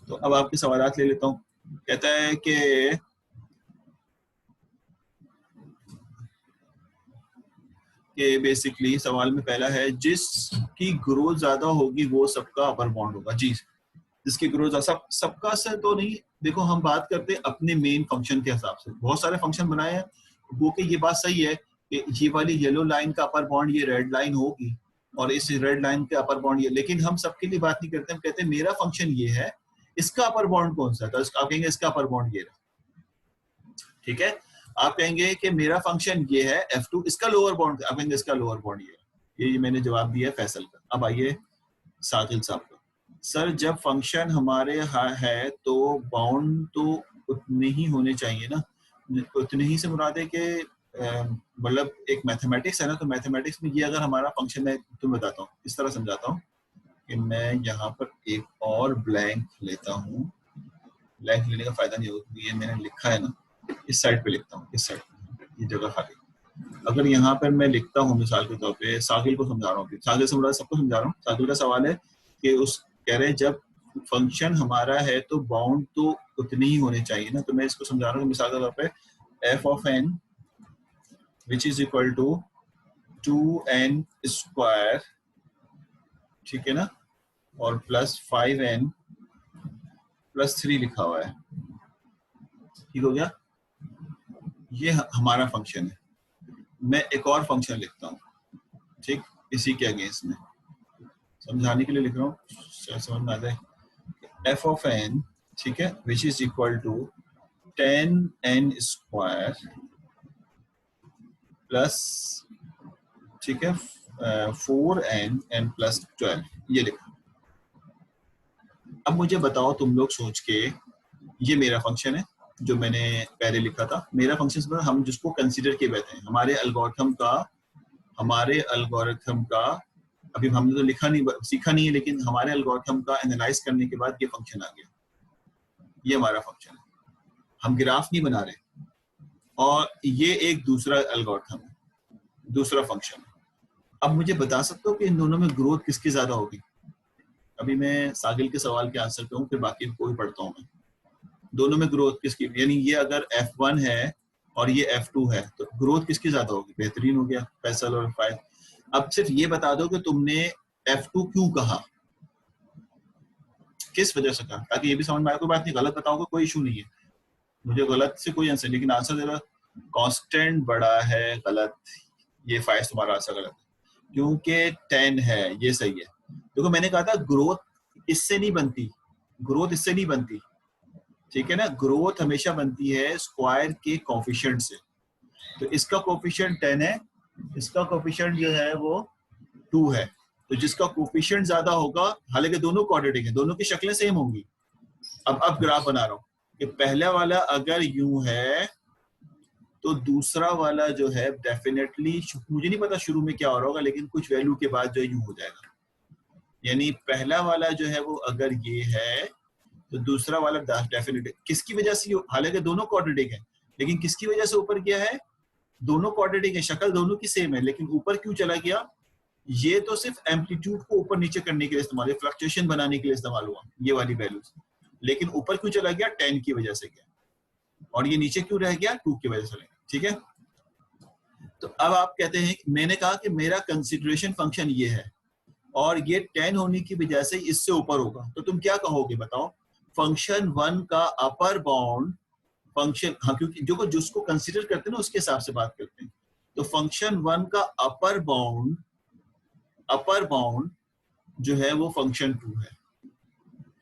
तो अब आपके सवालात ले लेता हूँ। कहता है कि बेसिकली सवाल में पहला है, जिसकी ग्रोथ ज्यादा होगी वो सबका अपर बॉन्ड होगा। जी, जिसकी ग्रोथ सबका से तो नहीं, देखो हम बात करते हैं अपने मेन फंक्शन के हिसाब से, बहुत सारे फंक्शन बनाए हैं वो, कि ये बात सही है कि ये वाली येलो लाइन का अपर बॉन्ड ये रेड लाइन होगी और इस रेड लाइन के अपर बॉन्ड ये, लेकिन हम सबके लिए बात नहीं करते, हम कहते हैं मेरा फंक्शन ये है, इसका अपर बॉन्ड कौन सा है, तो आप कहेंगे इसका अपर बॉन्ड ये रहा। ठीक है, आप कहेंगे कि मेरा फंक्शन ये है F2, इसका लोअर बॉन्ड, आप कहेंगे इसका लोअर बॉन्ड ये मैंने जवाब दिया फैसल का। अब आइए साजिल साहब का। सर जब फंक्शन हमारे है तो बाउंड तो उतने ही होने चाहिए ना, उतने ही से मुराद है कि मतलब एक मैथमेटिक्स है ना, तो मैथमेटिक्स में ये अगर हमारा फंक्शन है, तो बताता हूँ, इस तरह समझाता हूँ कि मैं यहाँ पर एक और ब्लैंक लेता हूँ। ब्लैंक लेने का फायदा नहीं होगा, ये मैंने लिखा है ना, इस साइड पे लिखता हूँ, इस साइड ये जगह खाली। अगर यहाँ पर मैं लिखता हूँ मिसाल के तौर पे, साहिल को समझा रहा हूँ, साहिल से मुराद सबको समझा रहा हूँ। साहिल का सवाल है कि उस कह रहे जब फंक्शन हमारा है तो बाउंड तो उतने ही होने चाहिए ना, तो मैं इसको समझा रहा हूँ मिसाल के तौर पे f of n which is equal to 2n square, ठीक है ना, और प्लस 5n प्लस 3 लिखा हुआ है, ठीक हो गया, ये हमारा फंक्शन है। मैं एक और फंक्शन लिखता हूँ, ठीक, इसी के अगेंस्ट में समझाने के लिए लिख रहा हूँ, समझ में आ जाए। f of n, ठीक है, which is equal to 10n square plus, ठीक है, 4n n प्लस 12, ये लिखा। अब मुझे बताओ तुम लोग सोच के, ये मेरा फंक्शन है जो मैंने पहले लिखा था, मेरा फंक्शन हम जिसको कंसीडर किए बैठे हैं, हमारे एल्गोरिथम का अभी हमने तो लिखा नहीं, सीखा नहीं है, लेकिन हमारे एल्गोरिथम का एनालाइज करने के बाद ये फंक्शन आ गया, ये हमारा फंक्शन है, हम ग्राफ नहीं बना रहे। और ये एक दूसरा एल्गोरिथम है, दूसरा फंक्शन है, अब मुझे बता सकते हो कि इन दोनों में ग्रोथ किसकी ज्यादा होगी? अभी मैं सागिल के सवाल के आंसर पे हूँ, फिर बाकी को भी पढ़ता हूँ मैं। दोनों में ग्रोथ किसकी, यानी ये अगर F1 है और ये F2 है तो ग्रोथ किसकी ज्यादा होगी? बेहतरीन हो गया फैसल और फाइल। अब सिर्फ ये बता दो कि तुमने F2 क्यों कहा, किस वजह से कहा, ताकि ये भी समझ में आए। कोई बात नहीं, गलत बताओगे कोई इशू नहीं है, मुझे गलत से कोई आंसर, लेकिन आंसर दे रहा कांस्टेंट बड़ा है, गलत। ये फाइव तुम्हारा आंसर गलत है क्योंकि 10 है, ये सही है। देखो मैंने कहा था ग्रोथ इससे नहीं बनती, ग्रोथ इससे नहीं बनती, ठीक है ना। ग्रोथ हमेशा बनती है स्क्वायर के कोफिशिएंट से। तो इसका कोफिशिएंट 10 है, इसका कोफिशिएंट जो है वो 2 है। तो जिसका कोफिशिएंट ज्यादा होगा, हालांकि दोनों क्वाड्रेटिक है, दोनों की शक्लें सेम होंगी। अब ग्राफ बना रहा हूँ कि पहला वाला अगर यूं है तो दूसरा वाला जो है डेफिनेटली, मुझे नहीं पता शुरू में क्या हो रहा होगा, लेकिन कुछ वैल्यू के बाद जो यूं हो जाएगा। यानी पहला वाला जो है वो अगर ये है तो दूसरा वाला डेफिनेटली किसकी वजह से, हालांकि दोनों क्वाड्रेटिक है, लेकिन किसकी वजह से ऊपर गया है? दोनों क्वाड्रेटिक है, शक्ल दोनों की सेम है, लेकिन ऊपर क्यों चला गया? ये तो सिर्फ एम्पलीट्यूड को ऊपर नीचे करने के लिए इस्तेमाल, फ्लक्चुएशन बनाने के लिए इस्तेमाल हुआ ये वाली वैल्यूज। लेकिन ऊपर क्यों चला गया? 10 की वजह से गया, और ये नीचे क्यों रह गया? 2 की वजह से। ठीक है, तो अब आप कहते हैं, मैंने कहा कि मेरा कंसिडरेशन फंक्शन ये है और ये 10 होने की वजह से इससे ऊपर होगा, तो तुम क्या कहोगे बताओ? फंक्शन 1 का अपर बाउंड फंक्शन, हाँ क्योंकि जो जिसको कंसीडर करते हैं ना उसके हिसाब से बात करते हैं। तो फंक्शन 1 का अपर बाउंड जो है वो फंक्शन 2 है।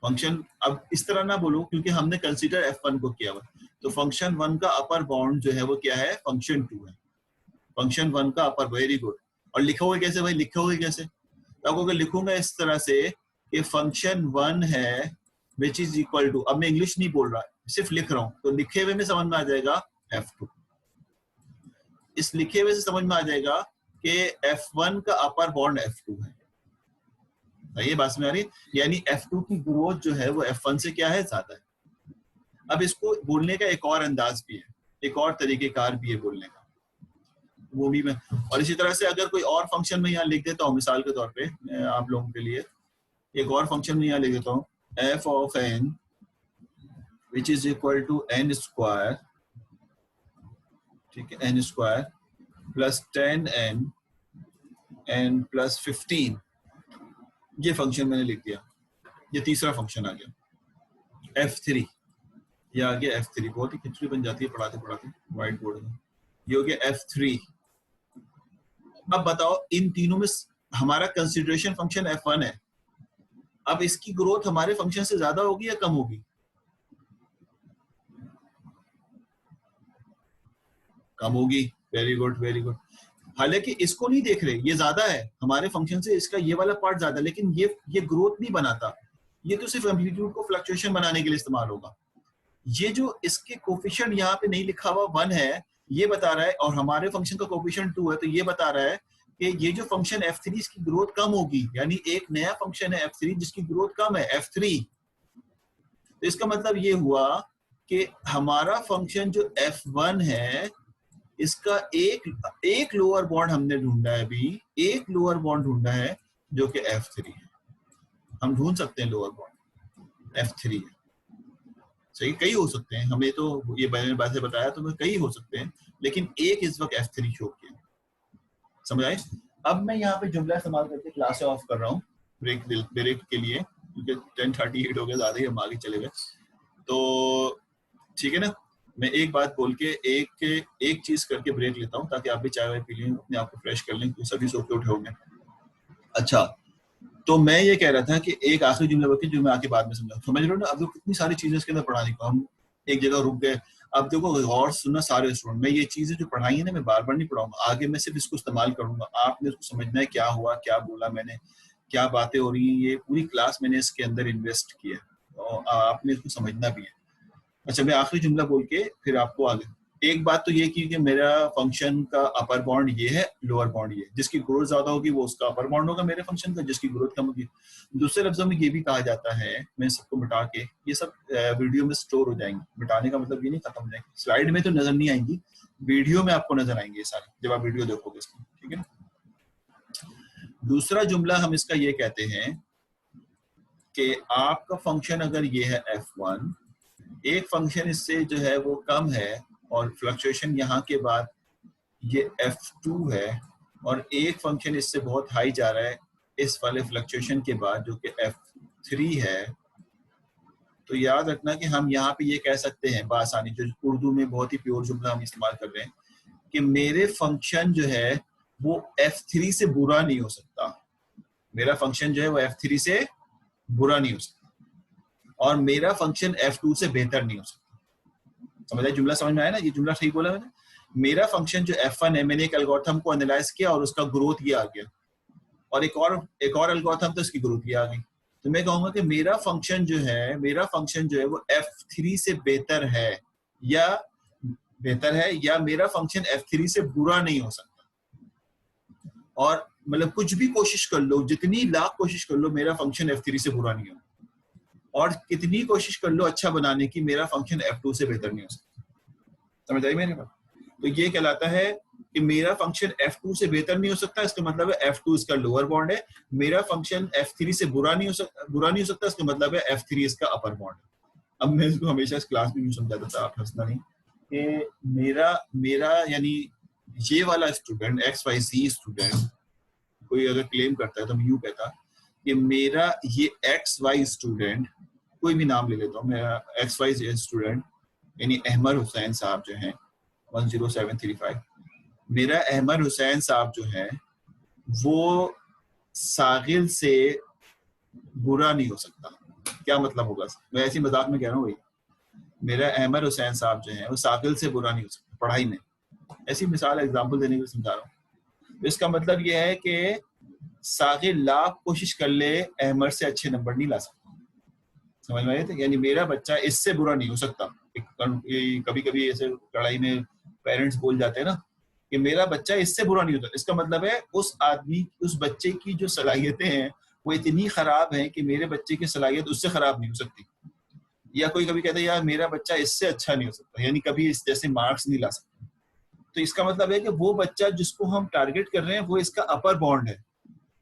फंक्शन, अब इस तरह ना बोलो क्योंकि हमने कंसीडर F1 को किया हुआ, तो फंक्शन 1 का अपर बाउंड जो है वो क्या है? फंक्शन 2 है। फंक्शन 1 का अपर, वेरी गुड। और लिखोगे कैसे भाई, लिखोगे कैसे? तो अगर लिखूंगा इस तरह से कि फंक्शन 1 है विच इज इक्वल टू, अब मैं इंग्लिश नहीं बोल रहा, सिर्फ लिख रहा हूं, तो लिखे हुए में समझ में आ जाएगा F2। इस लिखे हुए से समझ में आ जाएगा कि F1 का अपर बाउंड F2 है। ये बात में आ रही है, यानी F2 की ग्रोथ जो है वो F1 से क्या है? ज्यादा है। अब इसको बोलने का एक और अंदाज भी है, एक और तरीकेकार भी है बोलने का, वो भी मैं, और इसी तरह से अगर कोई और फंक्शन में यहाँ लिख देता हूँ, मिसाल के तौर पे आप लोगों के लिए एक और फंक्शन में यहाँ लिख देता हूँ, f of n which is equal to n square, ठीक है, n square plus 10n n plus 15, ये फंक्शन मैंने लिख दिया। ये तीसरा फंक्शन आ गया f3, ये आ गया f3। बहुत ही खिचड़ी बन जाती है पढ़ाते पढ़ाते व्हाइट बोर्ड में। ये हो गया f3। अब बताओ इन तीनों में हमारा कंसिडरेशन फंक्शन f1 है, अब इसकी ग्रोथ हमारे फंक्शन से ज्यादा होगी या कम होगी? कम होगी। Very good, very good. हालांकि इसको नहीं देख रहे, ये ज्यादा है हमारे फंक्शन से, इसका ये वाला पार्ट ज्यादा, लेकिन ये ग्रोथ नहीं बनाता, ये तो सिर्फ एम्पलीट्यूड को फ्लक्चुएशन बनाने के लिए इस्तेमाल होगा। ये जो इसके कोफिशिएंट यहाँ पे नहीं लिखा हुआ 1 है, ये बता रहा है, और हमारे फंक्शन का कोफिशिएंट 2 है, तो ये बता रहा है कि ये जो फंक्शन f3 इसकी ग्रोथ कम होगी, यानी एक नया फंक्शन है f3 जिसकी ग्रोथ कम है, f3। तो इसका मतलब ये हुआ कि हमारा फंक्शन जो f1 है इसका एक लोअर बॉन्ड हमने ढूंढा है, अभी एक लोअर बॉन्ड ढूंढा है जो कि f3 है। हम ढूंढ सकते हैं लोअर बॉन्ड f3 है, सही। कई हो सकते हैं, हमें तो ये मैंने बातें बताया तो कई हो सकते हैं, लेकिन एक इस वक्त f3 शो किया, समझ आए? अब मैं यहाँ पे जुमला इस्तेमाल करके क्लास ऑफ कर रहा हूँ ब्रेक के लिए, क्योंकि 10:38 हो गया, ज्यादा ही हम आगे चले गए। तो ठीक है ना, मैं एक बात बोल के एक चीज करके ब्रेक लेता हूँ, ताकि आप भी चाय वाय पी लें, अपने आप को फ्रेश कर लें, सभी सो के उठे होंगे। अच्छा, तो मैं ये कह रहा था कि एक आखिरी जुमला बाकी जो मैं आके बाद में समझा, समझ रहे हो ना? अब तो कितनी सारी चीजें इसके अंदर पढ़ाने को, हम एक जगह रुक गए। अब देखो गौर सुनना सारे स्टूडेंट, मैं ये चीजें जो पढ़ाई है ना मैं बार बार नहीं पढ़ाऊंगा, आगे मैं सिर्फ इसको इस्तेमाल करूंगा। आपने इसको समझना है क्या हुआ, क्या बोला मैंने, क्या बातें हो रही हैं, ये पूरी क्लास मैंने इसके अंदर इन्वेस्ट किया और आपने इसको समझना भी है। अच्छा, मैं आखिरी जुमला बोल के फिर आपको आगे, एक बात तो ये की कि मेरा फंक्शन का अपर बाउंड ये है, लोअर बाउंड ये, जिसकी ग्रोथ ज्यादा होगी वो उसका अपर बाउंड होगा मेरे फंक्शन का, जिसकी ग्रोथ कम होगी। दूसरे लफ्जों में ये भी कहा जाता है, मैं सबको मिटा के, ये सब वीडियो में स्टोर हो जाएंगे, मिटाने का मतलब ये नहीं खत्म हो जाएंगे, स्लाइड में तो नजर नहीं आएंगी, वीडियो में आपको नजर आएंगे ये सारे, जब आप वीडियो देखोगे इसकी, ठीक है ना? दूसरा जुमला हम इसका ये कहते हैं कि आपका फंक्शन अगर ये है f1, एक फंक्शन इससे जो है वो कम है और फ्लक्चुएशन यहाँ के बाद ये f2 है, और एक फंक्शन इससे बहुत हाई जा रहा है इस वाले फ्लक्चुएशन के बाद जो कि f3 है, तो याद रखना कि हम यहाँ पे ये कह सकते हैं बासानी, जो उर्दू में बहुत ही प्योर जुमला हम इस्तेमाल कर रहे हैं, कि मेरे फंक्शन जो है वो f3 से बुरा नहीं हो सकता। मेरा फंक्शन जो है वो f3 से बुरा नहीं हो सकता, और मेरा फंक्शन f2 से बेहतर नहीं हो सकता। समझ आया? जुमला समझ में आया ना? ये जुमला ठीक बोला मैंने। मेरा फंक्शन जो f1 है, मैंने एक एल्गोरिथम को एनालाइज किया और उसका ग्रोथ ये आ गया, और एक और एल्गोरिथम तो इसकी ग्रोथ ये आ गई। तो मैं कहूंगा कि मेरा फंक्शन जो है वो f3 से बेहतर है या मेरा फंक्शन f3 से बुरा नहीं हो सकता। और मतलब कुछ भी कोशिश कर लो, जितनी लाख कोशिश कर लो, मेरा फंक्शन f3 से बुरा नहीं हो, और कितनी कोशिश कर लो अच्छा बनाने की, मेरा फंक्शन f2 से बेहतर नहीं हो सकता। समझ आई मेरी बात? तो ये कहलाता है कि मेरा फंक्शन f2 से बेहतर नहीं हो सकता, इसका मतलब है f2 इसका लोअर बाउंड है। मेरा फंक्शन f3 से बुरा नहीं हो सकता, इसका मतलब है f3 इसका अपर बाउंड है। अब मैं इसको हमेशा इस क्लास में यूं समझाता था, आप हंसना नहीं, कि मेरा यानी ये वाला स्टूडेंट XYZ स्टूडेंट कोई अगर क्लेम करता है तो मैं यूं कहता कि मेरा ये XY स्टूडेंट, कोई भी नाम ले लेता हूँ, मेरा XYZ स्टूडेंट यानी अहमद हुसैन साहब जो हैं 10735, मेरा अहमद हुसैन साहब जो है वो सागिल से बुरा नहीं हो सकता। क्या मतलब होगा? मैं ऐसी मजाक में कह रहा हूँ भाई, मेरा अहमद हुसैन साहब जो है वो सागिल से बुरा नहीं हो सकता पढ़ाई में। ऐसी मिसाल एग्जांपल देने को समझा रहा हूँ। इसका मतलब ये है कि सागिल लाख कोशिश कर ले, अहमद से अच्छे नंबर नहीं ला सकता। समझ में आए थे? यानी मेरा बच्चा इससे बुरा नहीं हो सकता। कभी कभी ऐसे लड़ाई में पेरेंट्स बोल जाते हैं ना कि मेरा बच्चा इससे बुरा नहीं होता, इसका मतलब है उस बच्चे की जो सलाहियतें हैं वो इतनी खराब हैं कि मेरे बच्चे की सलाहियत उससे खराब नहीं हो सकती। या कोई कभी कहता है यार मेरा बच्चा इससे अच्छा नहीं हो सकता, यानी कभी इस जैसे मार्क्स नहीं ला सकता। तो इसका मतलब है कि वो बच्चा जिसको हम टारगेट कर रहे हैं वो इसका अपर बाउंड है।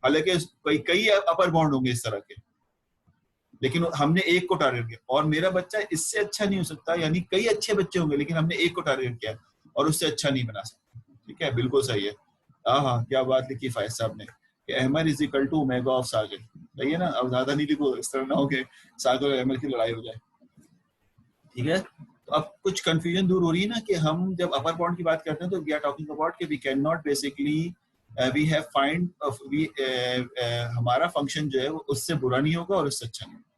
हालांकि कई अपर बाउंड होंगे इस तरह के, लेकिन हमने एक को टारगेट किया, और मेरा बच्चा इससे अच्छा नहीं हो सकता, यानी कई अच्छे बच्चे होंगे लेकिन हमने एक को टारगेट किया और उससे अच्छा नहीं बना सकता। ठीक है, बिल्कुल सही है। हाँ, क्या बात लिखी फायद साहब ने कि अहमद is equal to omega of सागिल। सही है ना? अब ज्यादा नहीं लिखो, इस तरह ना हो कि सागिल और अहमद की लड़ाई हो जाए। ठीक है, तो अब कुछ कंफ्यूजन दूर हो रही है ना कि हम जब अपर बाउंड की बात करते हैं तो वी आर टॉकिंग अबाउट कि we can not basically we have find हमारा फंक्शन जो है वो उससे बुरा नहीं होगा और उससे अच्छा नहीं होगा।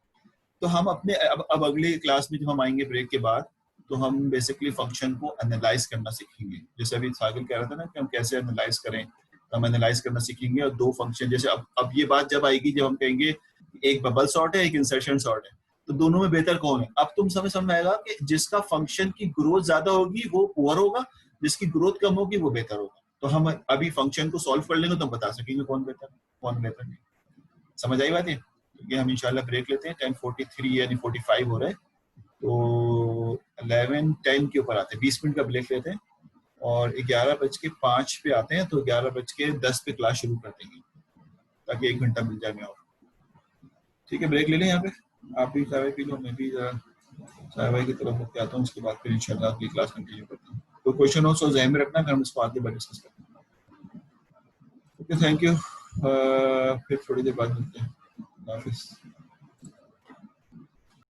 तो हम अपने अब अगली क्लास में जब हम आएंगे ब्रेक के बाद, तो हम बेसिकली फंक्शन को एनालाइज करना सीखेंगे। जैसे अभी सागिल कह रहा था ना कि हम कैसे एनालाइज करें, तो हम एनालाइज करना सीखेंगे। और दो फंक्शन, जैसे अब ये बात जब आएगी जब हम कहेंगे एक बबल सॉर्ट है एक इंसर्शन सॉर्ट है, तो दोनों में बेहतर कौन है, अब तुम समझ में आएगा कि जिसका फंक्शन की ग्रोथ ज्यादा होगी वो पुअर होगा, जिसकी ग्रोथ कम होगी वो बेहतर होगा। तो हम अभी फंक्शन को सॉल्व कर लेंगे तो हम बता सकेंगे कौन बेहतर कौन बेहतर नहीं। समझ आई बात? ये हम इंशाल्लाह ब्रेक लेते हैं। 10:43 यानी 45 हो रहे हैं, तो 11:10 के ऊपर आते हैं, 20 मिनट का ब्रेक लेते हैं और 11:05 पे आते हैं, तो 11:10 पे क्लास शुरू कर देंगे ताकि 1 घंटा मिल जाए। और ठीक है, ब्रेक ले लें यहाँ पे। आप भी चाय पी लो, मैं भी चाय भाई की तरफ होकर आता हूँ, उसके बाद फिर इंशाल्लाह अगली क्लास कंटिन्यू करते हैं। कोई क्वेश्चन हो तो ज़हन में रखना, फिर हम इसको आगे बढ़ डिस्कस करते हैं। Okay, thank you. फिर थोड़ी देर बाद मिलते हैं। हाफिज़।